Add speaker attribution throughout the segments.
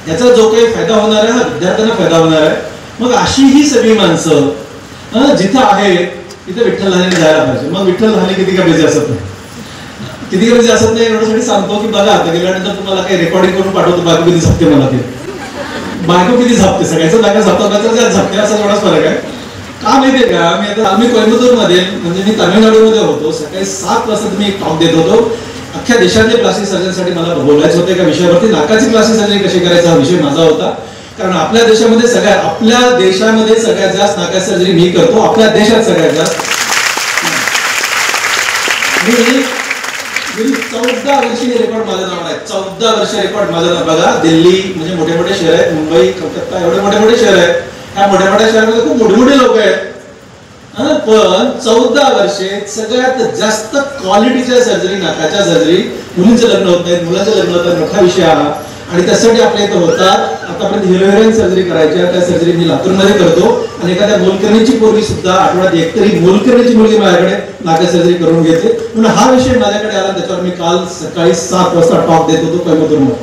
Speaker 1: याचा जो काही फायदा होणार आहे हा विद्यार्थ्यांना फायदा होणार आहे. मग अशी ही सगळी माणसं जिथं आहेत तिथे विठ्ठल लहाने जायला पाहिजे. मग विठ्ठल लहाने किती का बिझी असत नाही, किती का बिझी असत नाही एवढ्यासाठी सांगतो की बघा आता गेल्यानंतर तुम्हाला काही रेकॉर्डिंग करून पाठवतो बायको किती झपते, मला ते बायको किती झपते, सगळ्याचं जागा झपतात झपते असा एवढाच फरक आहे. का माहितीये का, आम्ही कोयंबतूर मध्ये म्हणजे मी तामिळनाडूमध्ये होतो, सकाळी 7 वाजता मी एक टॉक देत होतो. अख्ख्या देशातले प्लास्टिक सर्जनसाठी मला बोलायचं होतं एका विषयावरती. नाकाची प्लास्टिक सर्जरी कशी करायचा हा विषय माझा होता. कारण आपल्या देशामध्ये सगळ्यात जास्त नाका सर्जरी मी करतो, आपल्या देशात सगळ्यात जास्त. मी 14 वर्षी रेकॉर्ड माझ्या नावावर आहे, 14 वर्ष रेकॉर्ड माझ्या नाव. बघा दिल्ली म्हणजे मोठे मोठे शहर आहेत, मुंबई कलकत्ता एवढे मोठे मोठे शहर आहेत, ह्या मोठ्या मोठ्या शहरामध्ये खूप मोठे मोठे लोक आहेत. पण 14 वर्षे सगळ्यात जास्त क्वालिटीच्या सर्जरी, नाकाच्या सर्जरी, मुलींचं लग्न होत नाहीत, मुलांचं लग्न होत नाही, मोठा विषय हा. आणि त्यासाठी आपल्या इथं होतात आतापर्यंत हिरोइन सर्जरी करायच्या, त्या सर्जरी मी लातूरमध्ये करतो. आणि एखाद्या मोलकरणीची पोरगी सुद्धा आठवड्यात एकतरी मोलकरणीची मुलगी माझ्याकडे नाका सर्जरी करून घेते. म्हणून हा विषय माझ्याकडे आला, त्याच्यावर मी काल सकाळी 7 वाजता टॉक देत होतो कोयंबतूरमध्ये.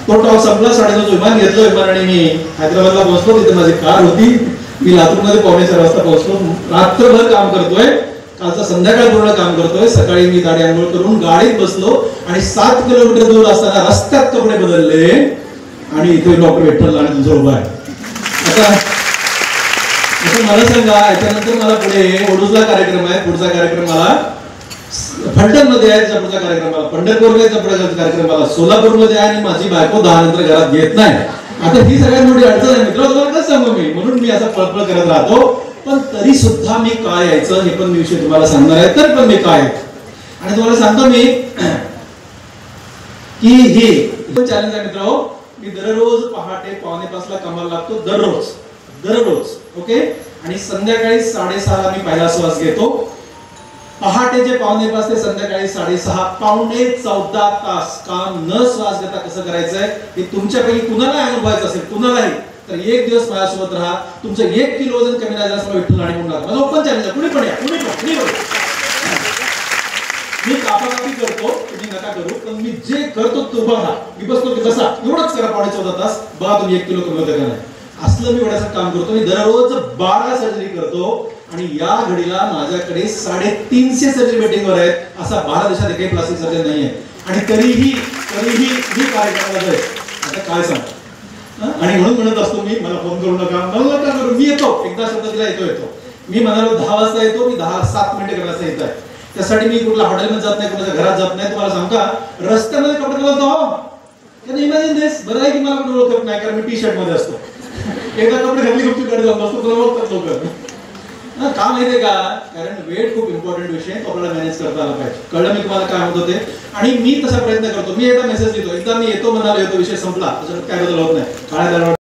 Speaker 1: तो टॉक संपला, 9:30 विमान घेतलं, विमानाने मी हैदराबादला पोहोचलो. तिथे माझी कार होती, मी लातूरमध्ये 3:45 वाजता पोहोचलो. रात्रभर काम करतोय, कालचा संध्याकाळ पूर्ण काम करतोय. सकाळी मी दाढी आंघोळ करून गाडीत बसलो आणि 7 किलोमीटर दूर असताना रस्त्यात कपडे बदलले आणि इथे डॉक्टर विठ्ठल लहाने तुमचा उभा आहे. आता मला सांगा, याच्यानंतर मला पुढे ओडूजला कार्यक्रम आहे, पुढचा कार्यक्रम मला फलटण मध्ये आहे, त्याचा पुढचा कार्यक्रम मला पंढरपूरमध्ये, पुढचा कार्यक्रम मला सोलापूरमध्ये आहे. आणि माझी बायको 10 नंतर घरात घेत नाही. आता ही सगळ्यात मोठी अडचण आहे मित्र, तुम्हाला कसं सांगू मी. म्हणून मी असं पळपळ करत राहतो. पण तरी सुद्धा मी काय यायचं हे पण मी विषय तुम्हाला सांगणार आहे. तरी पण मी काय आणि तुम्हाला सांगतो मी की हे चॅलेंज आहे मित्र. मी दररोज पहाटे 4:45 ला कामाला लागतो, दररोज ओके. आणि संध्याकाळी 6:30 मी पहिला श्वास घेतो. पहाटेचे 4:45 ते संध्याकाळी 6:30 पावणे 14 तास काम न श्वास घेता कसं करायचंय हे तुमच्यापैकी कुणाला अनुभवायचं असेल, कुणालाही, तर एक दिवस माझ्यासोबत राहा. तुमचं 1 किलो वजन कमी नाही झालं विठ्ठल लहाने म्हणून माझं ओपन चॅलेंज आहे. कुणी पण या, कुणी पण. मी कापाकापी करतो, तुम्ही नका करू, पण मी जे करतो तो बघा. मी बसतो की बसा, एवढंच करा 14.5 तास, बघा तुम्ही 1 किलो कमी होतं का नाही. असलं मी एवढ्याचं काम करतो. मी दररोज 12 सर्जरी करतो. आणि या घडीला माझ्याकडे 350 सर्जरी वेटिंगवर आहेत. असा भारत देशात एकही प्लास्टिक सर्जन नाहीये. आणि तरीही मी कार्यक्रमाला जाईल. आता काय सांग. आणि म्हणून म्हणत असतो मी, मला फोन करू नका, मला नका करू, मी येतो. एकदा शब्द दिला येतो. मी म्हणालो 10 वाजता येतो, मी 7 मिनिटे वाजता येत आहे. त्यासाठी मी कुठल्या हॉटेलमध्ये जात नाही, कुणाच्या घरात जात नाही. तुम्हाला सांगू का, रस्त्यामध्ये कपडे घालतो. इमॅजिन दिस. बरं आहे की मला कोणी ओळखत नाही, कारण मी टी-शर्ट मध्ये असतो. एकदा कपडे घातली गुपची गाडी जाऊन बसतो, तुला ओळखतात लोक. का माहितीये का, कारण वेट खूप इम्पॉर्टंट विषय, तो आपल्याला मॅनेज करता आला पाहिजे. कळलं मी तुम्हाला काय होत होते. आणि मी तसा प्रयत्न करतो. मी एकदा मेसेज देतो, एकदा मी येतो म्हणालो, येतो, विषय संपला, त्याच्यात काय बदल होत नाही.